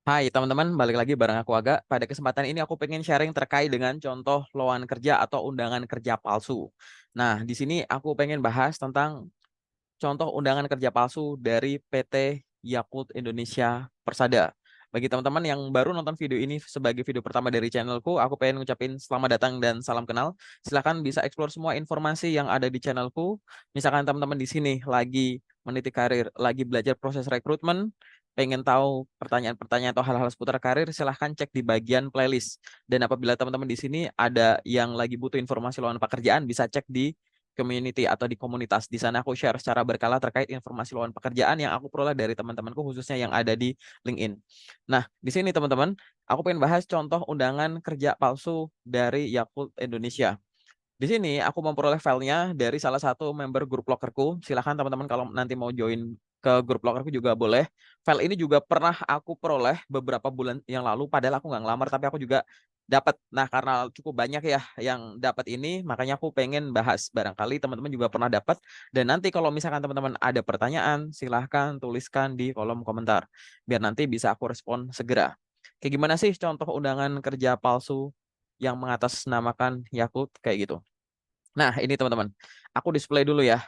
Hai teman-teman, balik lagi bareng aku Aga. Pada kesempatan ini aku pengen sharing terkait dengan contoh lowongan kerja atau undangan kerja palsu. Nah, di sini aku pengen bahas tentang contoh undangan kerja palsu dari PT Yakult Indonesia Persada. Bagi teman-teman yang baru nonton video ini sebagai video pertama dari channelku, aku pengen ngucapin selamat datang dan salam kenal. Silahkan bisa explore semua informasi yang ada di channelku. Misalkan teman-teman di sini lagi meniti karir, lagi belajar proses rekrutmen, pengen tahu pertanyaan-pertanyaan atau hal-hal seputar karir, silahkan cek di bagian playlist. Dan apabila teman-teman di sini ada yang lagi butuh informasi lowongan pekerjaan, bisa cek di community atau di komunitas. Di sana aku share secara berkala terkait informasi lowongan pekerjaan yang aku peroleh dari teman-temanku khususnya yang ada di LinkedIn. Nah, di sini teman-teman, aku pengen bahas contoh undangan kerja palsu dari Yakult Indonesia. Di sini aku memperoleh filenya dari salah satu member grup lokerku. Silahkan teman-teman kalau nanti mau join ke grup lokerku juga boleh. File ini juga pernah aku peroleh beberapa bulan yang lalu. Padahal aku nggak ngelamar, tapi aku juga dapat. Nah, karena cukup banyak ya yang dapat ini, makanya aku pengen bahas. Barangkali teman-teman juga pernah dapat. Dan nanti kalau misalkan teman-teman ada pertanyaan, silahkan tuliskan di kolom komentar. Biar nanti bisa aku respon segera. Kayak gimana sih contoh undangan kerja palsu yang mengatasnamakan Yakult kayak gitu? Nah, ini teman-teman, aku display dulu ya.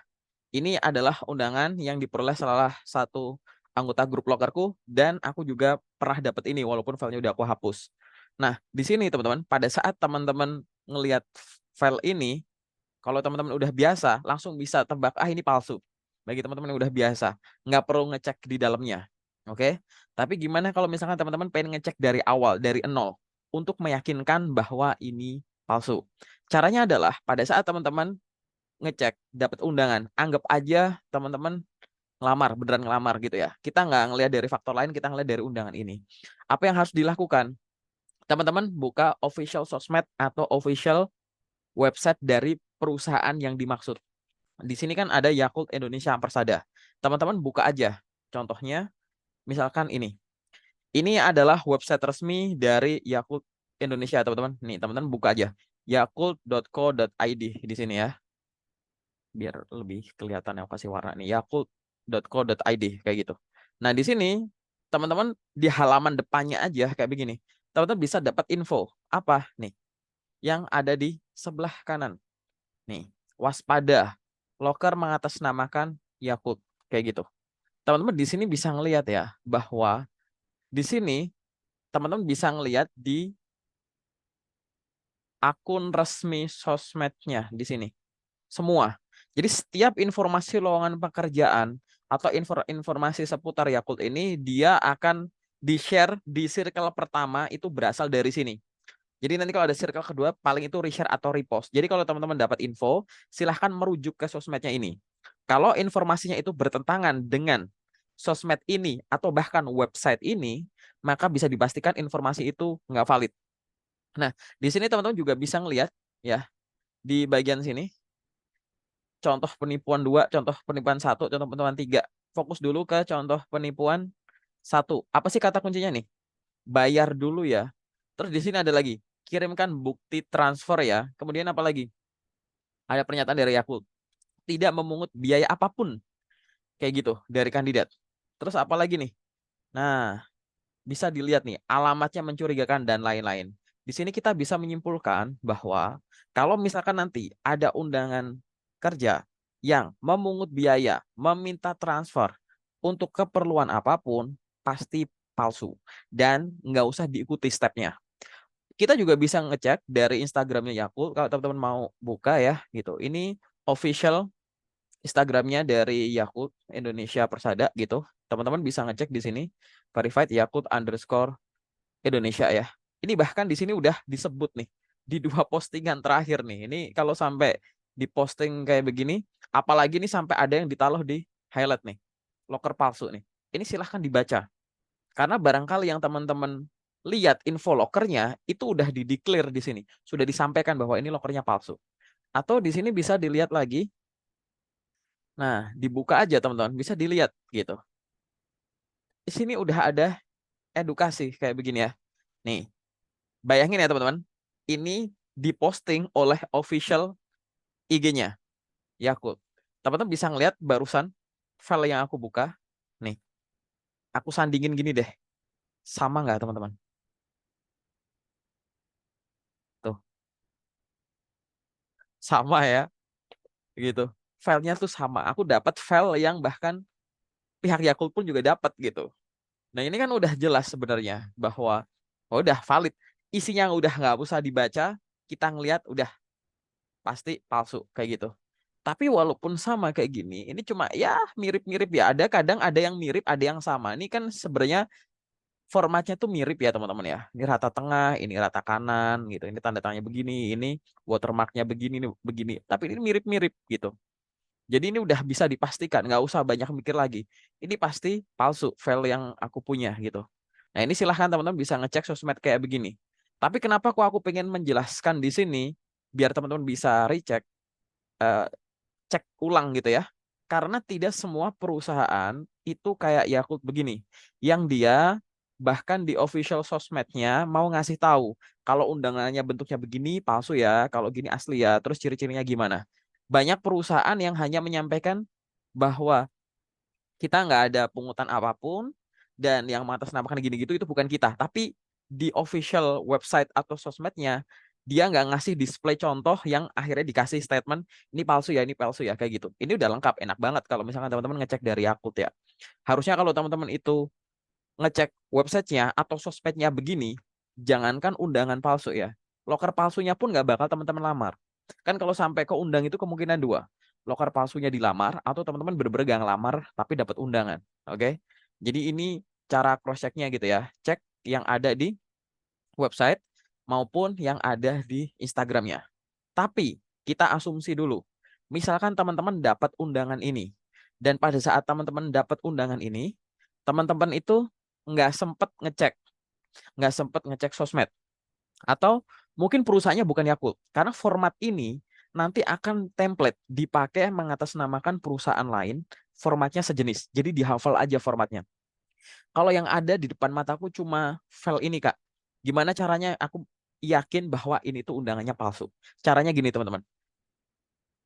Ini adalah undangan yang diperoleh salah satu anggota grup lokerku dan aku juga pernah dapat ini walaupun filenya udah aku hapus. Nah, di sini teman-teman, pada saat teman-teman ngelihat file ini, kalau teman-teman udah biasa, langsung bisa tebak, ah ini palsu. Bagi teman-teman yang udah biasa, nggak perlu ngecek di dalamnya. Oke? Tapi gimana kalau misalkan teman-teman pengen ngecek dari awal, dari nol, untuk meyakinkan bahwa ini palsu? Caranya adalah pada saat teman-teman ngecek dapat undangan, anggap aja teman-teman ngelamar, beneran ngelamar gitu ya. Kita nggak ngelihat dari faktor lain, kita ngelihat dari undangan ini. Apa yang harus dilakukan? Teman-teman buka official sosmed atau official website dari perusahaan yang dimaksud. Di sini kan ada Yakult Indonesia Persada. Teman-teman buka aja. Contohnya, misalkan ini. Ini adalah website resmi dari Yakult Indonesia, teman-teman. Nih, teman-teman buka aja. yakult.co.id di sini ya. Biar lebih kelihatan aku kasih warna nih. yakult.co.id kayak gitu. Nah, di sini teman-teman di halaman depannya aja kayak begini. Teman-teman bisa dapat info apa nih yang ada di sebelah kanan. Nih, waspada. Loker mengatasnamakan Yakult kayak gitu. Teman-teman di sini bisa ngelihat ya bahwa di sini teman-teman bisa ngelihat di akun resmi sosmednya di sini. Semua. Jadi setiap informasi lowongan pekerjaan atau informasi seputar Yakult ini dia akan di-share di circle pertama itu berasal dari sini. Jadi nanti kalau ada circle kedua paling itu reshare atau repost. Jadi kalau teman-teman dapat info, silahkan merujuk ke sosmednya ini. Kalau informasinya itu bertentangan dengan sosmed ini atau bahkan website ini, maka bisa dipastikan informasi itu nggak valid. Nah, di sini teman-teman juga bisa ngelihat ya di bagian sini contoh penipuan 2, contoh penipuan 1, contoh penipuan 3. Fokus dulu ke contoh penipuan 1. Apa sih kata kuncinya nih? Bayar dulu ya. Terus di sini ada lagi, kirimkan bukti transfer ya. Kemudian apa lagi? Ada pernyataan dari Yakult, tidak memungut biaya apapun kayak gitu dari kandidat. Terus apa lagi nih? Nah, bisa dilihat nih, alamatnya mencurigakan dan lain-lain. Di sini kita bisa menyimpulkan bahwa kalau misalkan nanti ada undangan kerja yang memungut biaya, meminta transfer untuk keperluan apapun, pasti palsu. Dan nggak usah diikuti stepnya. Kita juga bisa ngecek dari Instagramnya Yakult, kalau teman-teman mau buka ya gitu. Ini official Instagramnya dari Yakult Indonesia Persada gitu. Teman-teman bisa ngecek di sini verified Yakult_Indonesia ya. Ini bahkan di sini udah disebut nih di 2 postingan terakhir nih. Ini kalau sampai di posting kayak begini, apalagi nih sampai ada yang ditaruh di highlight nih, loker palsu nih. Ini silahkan dibaca. Karena barangkali yang teman-teman lihat info lokernya itu udah di-declare di sini, sudah disampaikan bahwa ini lokernya palsu. Atau di sini bisa dilihat lagi. Nah, dibuka aja teman-teman, bisa dilihat gitu. Di sini udah ada edukasi kayak begini ya. Nih, bayangin ya teman-teman, ini diposting oleh official IG-nya Yakult. Teman-teman bisa ngeliat barusan file yang aku buka. Nih, aku sandingin gini deh. Sama nggak teman-teman? Tuh, sama ya, gitu. Filenya tuh sama. Aku dapat file yang bahkan pihak Yakult pun juga dapat gitu. Nah ini kan udah jelas sebenarnya bahwa oh, udah valid. Isinya udah nggak usah dibaca, kita ngelihat udah pasti palsu kayak gitu. Tapi walaupun sama kayak gini, ini cuma ya mirip-mirip ya. Ada kadang ada yang mirip, ada yang sama. Ini kan sebenarnya formatnya tuh mirip ya teman-teman ya. Ini rata tengah, ini rata kanan gitu. Ini tanda tanya begini, ini watermarknya begini, ini begini. Tapi ini mirip-mirip gitu. Jadi ini udah bisa dipastikan, nggak usah banyak mikir lagi. Ini pasti palsu file yang aku punya gitu. Nah ini silahkan teman-teman bisa ngecek sosmed kayak begini. Tapi kenapa kok aku pengen menjelaskan di sini biar teman-teman bisa recheck, eh, cek ulang gitu ya. Karena tidak semua perusahaan itu kayak Yakult begini, yang dia bahkan di official sosmednya mau ngasih tahu kalau undangannya bentuknya begini palsu ya, kalau gini asli ya, terus ciri-cirinya gimana. Banyak perusahaan yang hanya menyampaikan bahwa kita nggak ada pungutan apapun dan yang mengatasnamakan gini gitu itu bukan kita, tapi di official website atau sosmednya dia nggak ngasih display contoh yang akhirnya dikasih statement ini palsu ya kayak gitu. Ini udah lengkap, enak banget kalau misalkan teman-teman ngecek dari Yakult ya. Harusnya kalau teman-teman itu ngecek websitenya atau sosmednya begini, jangankan undangan palsu ya, loker palsunya pun nggak bakal teman-teman lamar. Kan kalau sampai ke undang itu kemungkinan dua, loker palsunya dilamar atau teman-teman bener-bener gak ngelamar tapi dapat undangan. Oke, jadi ini cara cross checknya gitu ya, cek yang ada di website maupun yang ada di Instagramnya. Tapi kita asumsi dulu, misalkan teman-teman dapat undangan ini, dan pada saat teman-teman dapat undangan ini, teman-teman itu nggak sempet ngecek, nggak sempet ngecek sosmed, atau mungkin perusahaannya bukan Yakult, karena format ini nanti akan template dipakai mengatasnamakan perusahaan lain, formatnya sejenis, jadi dihafal aja formatnya. Kalau yang ada di depan mataku cuma file ini Kak, gimana caranya aku yakin bahwa ini tuh undangannya palsu? Caranya gini teman-teman,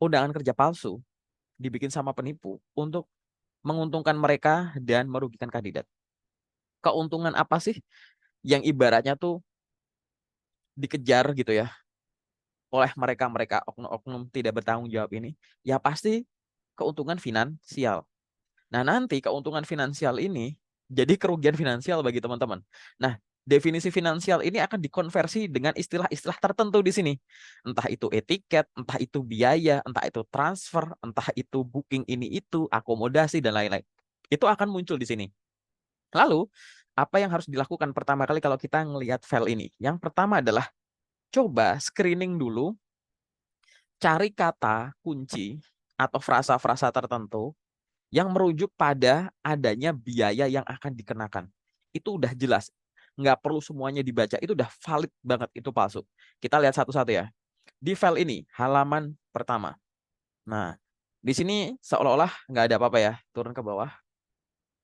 undangan kerja palsu dibikin sama penipu untuk menguntungkan mereka dan merugikan kandidat. Keuntungan apa sih yang ibaratnya tuh dikejar gitu ya oleh mereka-mereka oknum-oknum tidak bertanggung jawab ini? Ya pasti keuntungan finansial. Nah, nanti keuntungan finansial ini jadi kerugian finansial bagi teman-teman. Nah, definisi finansial ini akan dikonversi dengan istilah-istilah tertentu di sini. Entah itu etiket, entah itu biaya, entah itu transfer, entah itu booking ini itu, akomodasi dan lain-lain. Itu akan muncul di sini. Lalu, apa yang harus dilakukan pertama kali kalau kita ngelihat file ini? Yang pertama adalah coba screening dulu, cari kata kunci atau frasa-frasa tertentu yang merujuk pada adanya biaya yang akan dikenakan. Itu udah jelas. Nggak perlu semuanya dibaca. Itu udah valid banget itu palsu. Kita lihat satu-satu ya. Di file ini, halaman pertama. Nah, di sini seolah-olah nggak ada apa-apa ya. Turun ke bawah.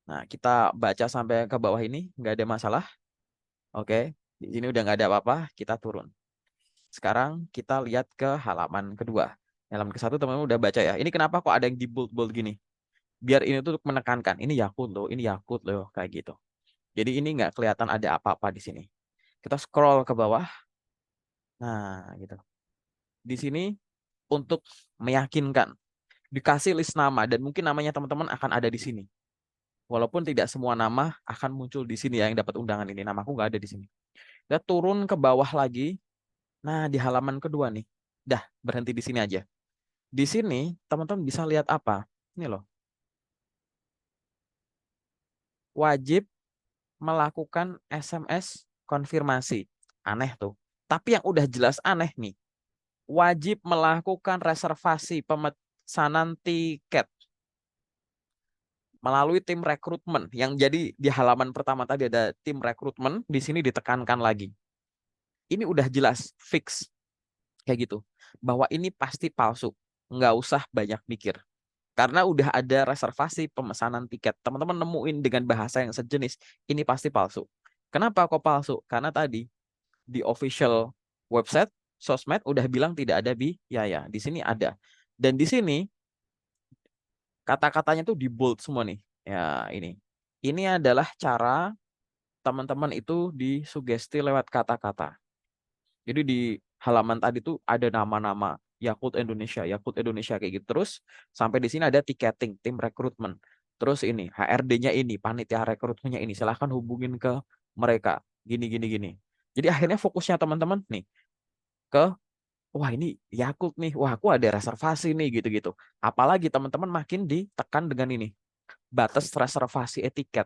Nah, kita baca sampai ke bawah ini. Nggak ada masalah. Oke. Di sini udah nggak ada apa-apa. Kita turun. Sekarang kita lihat ke halaman kedua. Halaman ke satu teman-teman udah baca ya. Ini kenapa kok ada yang di bold-bold gini? Biar ini tuh menekankan ini Yakult loh, ini Yakult loh kayak gitu. Jadi ini nggak kelihatan ada apa-apa di sini. Kita scroll ke bawah. Nah, gitu. Di sini untuk meyakinkan dikasih list nama dan mungkin namanya teman-teman akan ada di sini. Walaupun tidak semua nama akan muncul di sini ya yang dapat undangan ini. Namaku nggak ada di sini. Kita turun ke bawah lagi. Nah, di halaman kedua nih. Dah, berhenti di sini aja. Di sini teman-teman bisa lihat apa? Ini loh. Wajib melakukan SMS konfirmasi. Aneh tuh. Tapi yang udah jelas aneh nih. Wajib melakukan reservasi pemesanan tiket melalui tim rekrutmen. Yang jadi di halaman pertama tadi ada tim rekrutmen, di sini ditekankan lagi. Ini udah jelas, fix. Kayak gitu. Bahwa ini pasti palsu. Nggak usah banyak mikir. Karena udah ada reservasi pemesanan tiket. Teman-teman nemuin dengan bahasa yang sejenis. Ini pasti palsu. Kenapa kok palsu? Karena tadi di official website sosmed udah bilang tidak ada biaya. Di sini ada. Dan di sini kata-katanya tuh di bold semua nih. Ya, ini. Ini adalah cara teman-teman itu disugesti lewat kata-kata. Jadi di halaman tadi tuh ada nama-nama Yakult Indonesia kayak gitu. Terus sampai di sini ada tiketing, tim rekrutmen. Terus ini HRD-nya ini, panitia rekrutmennya ini. Silahkan hubungin ke mereka. Gini, gini, gini. Jadi akhirnya fokusnya teman-teman nih ke, wah ini Yakult nih, wah aku ada reservasi nih gitu-gitu. Apalagi teman-teman makin ditekan dengan ini, batas reservasi etiket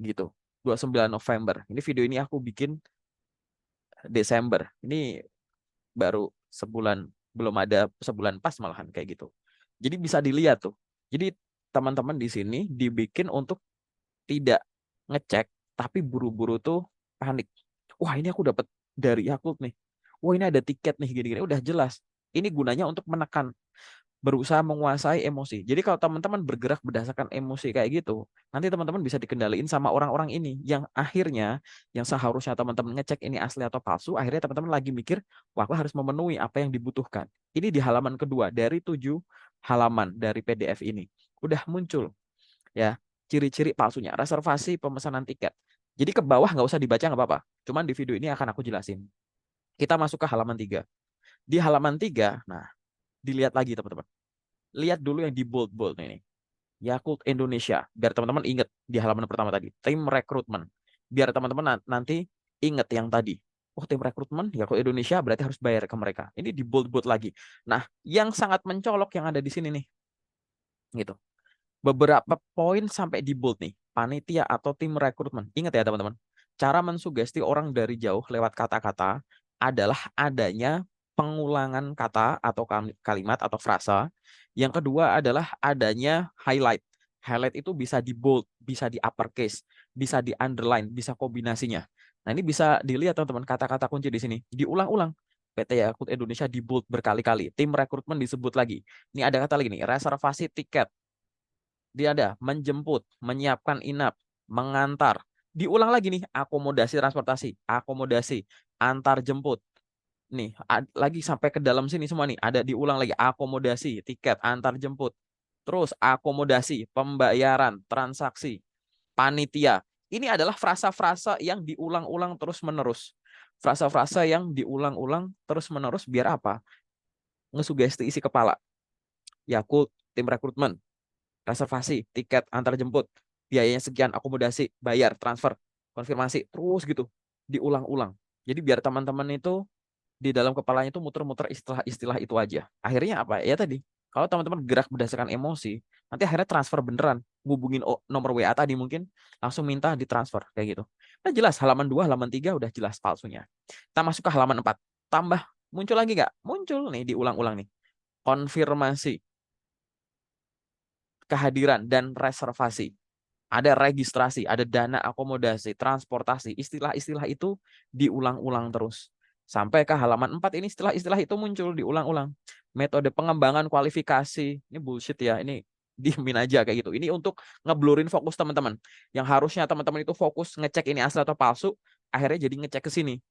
gitu. 29 November. Ini video ini aku bikin Desember. Ini baru sebulan, belum ada sebulan pas malahan kayak gitu. Jadi bisa dilihat tuh. Jadi teman-teman di sini dibikin untuk tidak ngecek, tapi buru-buru tuh panik. Wah ini aku dapat dari Yakult nih. Wah ini ada tiket nih gini-gini. Udah jelas. Ini gunanya untuk menekan, berusaha menguasai emosi. Jadi kalau teman-teman bergerak berdasarkan emosi kayak gitu, nanti teman-teman bisa dikendaliin sama orang-orang ini yang akhirnya yang seharusnya teman-teman ngecek ini asli atau palsu, akhirnya teman-teman lagi mikir, wah aku harus memenuhi apa yang dibutuhkan. Ini di halaman kedua dari 7 halaman dari PDF ini. Udah muncul ya ciri-ciri palsunya, reservasi pemesanan tiket. Jadi ke bawah nggak usah dibaca nggak apa-apa. Cuman di video ini akan aku jelasin. Kita masuk ke halaman 3. Di halaman 3, nah dilihat lagi teman-teman. Lihat dulu yang di bold-bold ini. Yakult Indonesia. Biar teman-teman ingat di halaman pertama tadi. Tim rekrutmen. Biar teman-teman nanti ingat yang tadi. Oh, tim rekrutmen Yakult Indonesia berarti harus bayar ke mereka. Ini di bold-bold lagi. Nah, yang sangat mencolok yang ada di sini nih. Gitu. Beberapa poin sampai di bold nih. Panitia atau tim rekrutmen. Ingat ya teman-teman. Cara mensugesti orang dari jauh lewat kata-kata adalah adanya pengulangan kata atau kalimat atau frasa. Yang kedua adalah adanya highlight. Highlight itu bisa di bold, bisa di uppercase, bisa di underline, bisa kombinasinya. Nah, ini bisa dilihat teman-teman kata-kata kunci di sini. Diulang-ulang. PT Yakult Indonesia di bold berkali-kali. Tim rekrutmen disebut lagi. Ini ada kata lagi nih, reservasi tiket. Dia ada menjemput, menyiapkan inap, mengantar. Diulang lagi nih, akomodasi transportasi, akomodasi, antar jemput. Nih, lagi sampai ke dalam sini semua nih, ada diulang lagi, akomodasi, tiket, antar jemput. Terus akomodasi, pembayaran, transaksi, panitia. Ini adalah frasa-frasa yang diulang-ulang terus-menerus. Frasa-frasa yang diulang-ulang terus-menerus biar apa? Ngesugesti isi kepala. Yakult, tim rekrutmen, reservasi, tiket, antar jemput, biayanya sekian, akomodasi, bayar, transfer, konfirmasi, terus gitu, diulang-ulang. Jadi biar teman-teman itu di dalam kepalanya itu muter-muter istilah-istilah itu aja. Akhirnya apa? Ya tadi, kalau teman-teman gerak berdasarkan emosi, nanti akhirnya transfer beneran. Hubungin nomor WA tadi mungkin, langsung minta ditransfer, kayak gitu. Nah jelas, halaman 2, halaman 3 udah jelas palsunya. Kita masuk ke halaman 4. Tambah, muncul lagi nggak? Muncul nih, diulang-ulang nih. Konfirmasi kehadiran dan reservasi. Ada registrasi, ada dana akomodasi, transportasi. Istilah-istilah itu diulang-ulang terus. Sampai ke halaman 4 ini istilah-istilah itu muncul diulang-ulang. Metode pengembangan kualifikasi. Ini bullshit ya, ini diemin aja kayak gitu. Ini untuk ngeblurin fokus teman-teman. Yang harusnya teman-teman itu fokus ngecek ini asli atau palsu, akhirnya jadi ngecek ke sini.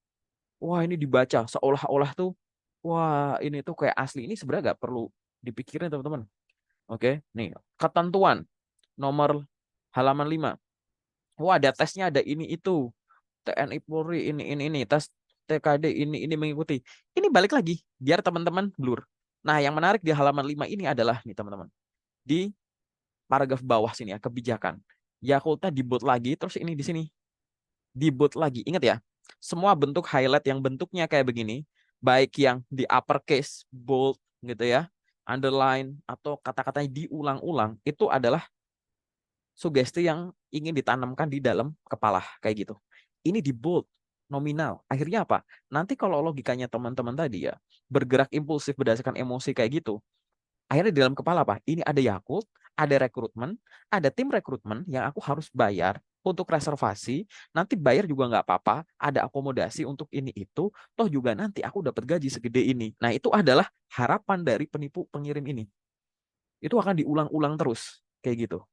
Wah ini dibaca seolah-olah tuh, wah ini tuh kayak asli. Ini sebenarnya nggak perlu dipikirin teman-teman. Oke, nih ketentuan nomor halaman 5. Wah, ada tesnya, ada ini itu. TNI Polri ini tes TKD ini mengikuti. Ini balik lagi biar teman-teman blur. Nah, yang menarik di halaman 5 ini adalah nih teman-teman. Di paragraf bawah sini ya, kebijakan. Yakultnya di-bold lagi, terus ini di sini. Di-bold lagi. Ingat ya, semua bentuk highlight yang bentuknya kayak begini, baik yang di uppercase, bold gitu ya, underline atau kata-katanya diulang-ulang, itu adalah sugesti yang ingin ditanamkan di dalam kepala kayak gitu. Ini di bold, nominal. Akhirnya apa? Nanti kalau logikanya teman-teman tadi ya, bergerak impulsif berdasarkan emosi kayak gitu, akhirnya di dalam kepala apa? Ini ada Yakult, ada rekrutmen, ada tim rekrutmen yang aku harus bayar untuk reservasi, nanti bayar juga nggak apa-apa, ada akomodasi untuk ini itu, toh juga nanti aku dapat gaji segede ini. Nah itu adalah harapan dari penipu pengirim ini. Itu akan diulang-ulang terus, kayak gitu.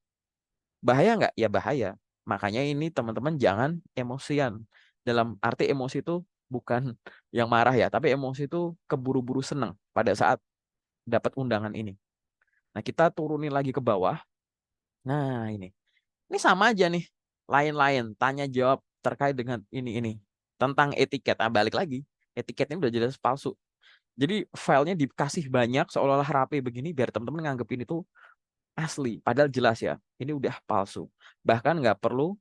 Bahaya nggak? Ya bahaya. Makanya ini teman-teman jangan emosian. Dalam arti emosi itu bukan yang marah ya, tapi emosi itu keburu-buru senang pada saat dapat undangan ini. Nah, kita turunin lagi ke bawah. Nah, ini. Ini sama aja nih. Lain-lain, tanya jawab terkait dengan ini tentang etiket. Nah, balik lagi, etiketnya udah jelas palsu. Jadi filenya dikasih banyak seolah-olah rapi begini biar teman-teman nganggepin itu asli. Padahal jelas ya, ini udah palsu. Bahkan nggak perlu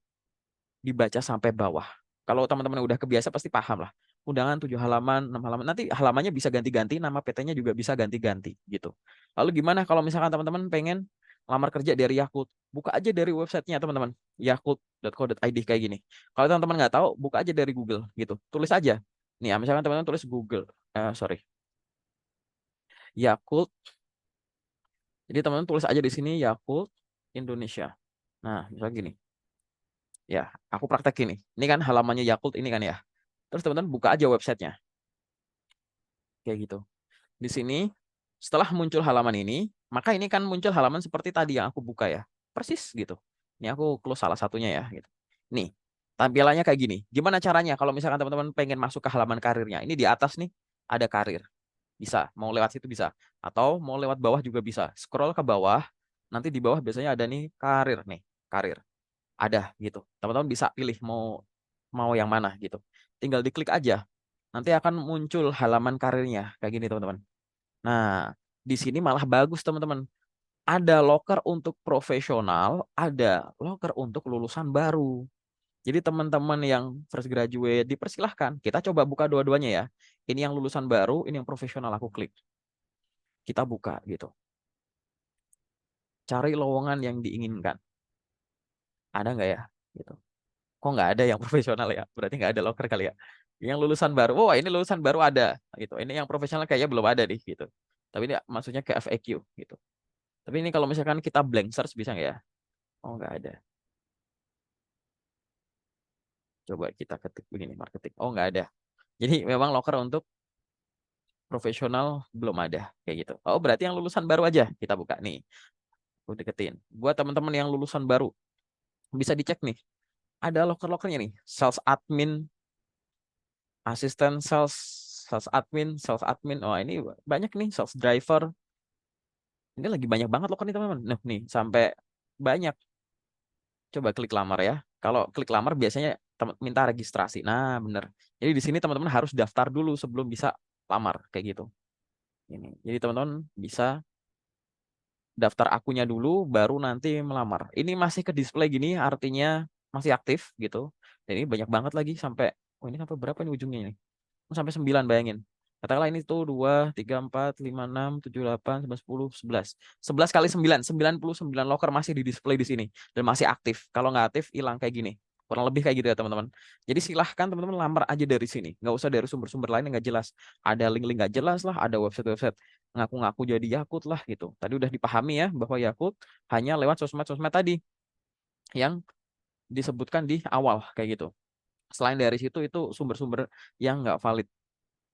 dibaca sampai bawah. Kalau teman-teman udah kebiasa pasti paham lah. Undangan 7 halaman, 6 halaman. Nanti halamannya bisa ganti-ganti, nama PT-nya juga bisa ganti-ganti gitu. Lalu gimana kalau misalkan teman-teman pengen lamar kerja dari Yakult? Buka aja dari websitenya teman-teman. Yakult.co.id kayak gini. Kalau teman-teman nggak tahu, buka aja dari Google gitu. Tulis aja. Nih, misalkan teman-teman tulis Google. Yakult. Jadi teman-teman tulis aja di sini Yakult Indonesia. Nah, misalnya gini. Ya, aku praktek ini. Ini kan halamannya Yakult ini kan ya. Terus teman-teman buka aja websitenya. Kayak gitu. Di sini, setelah muncul halaman ini, maka ini kan muncul halaman seperti tadi yang aku buka ya. Persis gitu. Ini aku close salah satunya ya. Gitu. Nih, tampilannya kayak gini. Gimana caranya kalau misalkan teman-teman pengen masuk ke halaman karirnya? Ini di atas nih, ada karir. Bisa, mau lewat situ bisa. Atau mau lewat bawah juga bisa. Scroll ke bawah, nanti di bawah biasanya ada nih karir nih. Karir. Ada gitu. Teman-teman bisa pilih mau mau yang mana gitu. Tinggal diklik aja. Nanti akan muncul halaman karirnya kayak gini teman-teman. Nah, di sini malah bagus teman-teman. Ada loker untuk profesional, ada loker untuk lulusan baru. Jadi teman-teman yang fresh graduate dipersilahkan. Kita coba buka dua-duanya ya. Ini yang lulusan baru, ini yang profesional aku klik. Kita buka gitu. Cari lowongan yang diinginkan. Ada nggak ya? Gitu. Kok nggak ada yang profesional ya? Berarti nggak ada loker kali ya. Yang lulusan baru, oh ini lulusan baru ada gitu. Ini yang profesional kayaknya belum ada nih gitu. Tapi ini maksudnya ke FAQ gitu. Tapi ini kalau misalkan kita blank search bisa nggak ya? Oh nggak ada. Coba kita ketik begini marketing. Oh nggak ada. Jadi memang loker untuk profesional belum ada kayak gitu. Oh berarti yang lulusan baru aja kita buka nih. Aku deketin. Buat teman-teman yang lulusan baru bisa dicek nih. Ada loker-lokernya nih. Sales admin, asisten sales, sales admin. Oh ini banyak nih, sales driver. Ini lagi banyak banget loker nih teman-teman. Nah nih sampai banyak. Coba klik lamar ya. Kalau klik lamar biasanya minta registrasi. Nah bener. Jadi di sini teman-teman harus daftar dulu sebelum bisa lamar kayak gitu. Ini. Jadi teman-teman bisa daftar akunnya dulu, baru nanti melamar. Ini masih ke display gini, artinya masih aktif gitu. Dan ini banyak banget lagi sampai, oh ini sampai berapa nih ujungnya ini? Sampai 9 bayangin. Katakanlah ini tuh 2, 3, 4, 5, 6, 7, 8, 9, 10, 11. 11 kali 9, 99 loker masih di display di sini. Dan masih aktif. Kalau nggak aktif, hilang kayak gini. Kurang lebih kayak gitu ya teman-teman. Jadi silahkan teman-teman lamar aja dari sini. Nggak usah dari sumber-sumber lain yang nggak jelas. Ada link-link nggak jelas lah, ada website-website ngaku-ngaku jadi Yakult lah gitu. Tadi udah dipahami ya bahwa Yakult hanya lewat sosmed-sosmed tadi yang disebutkan di awal kayak gitu. Selain dari situ itu sumber-sumber yang nggak valid.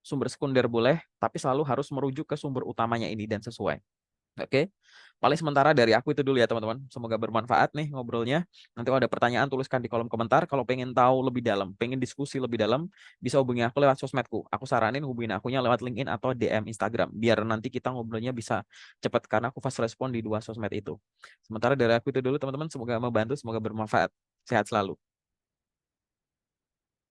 Sumber sekunder boleh, tapi selalu harus merujuk ke sumber utamanya ini dan sesuai. Oke, paling sementara dari aku itu dulu ya teman-teman. Semoga bermanfaat nih ngobrolnya. Nanti kalau ada pertanyaan tuliskan di kolom komentar. Kalau pengen tahu lebih dalam, pengen diskusi lebih dalam, bisa hubungi aku lewat sosmedku. Aku saranin hubungin akunya lewat LinkedIn atau DM Instagram. Biar nanti kita ngobrolnya bisa cepat karena aku fast respon di dua sosmed itu. Sementara dari aku itu dulu teman-teman. Semoga membantu, semoga bermanfaat. Sehat selalu.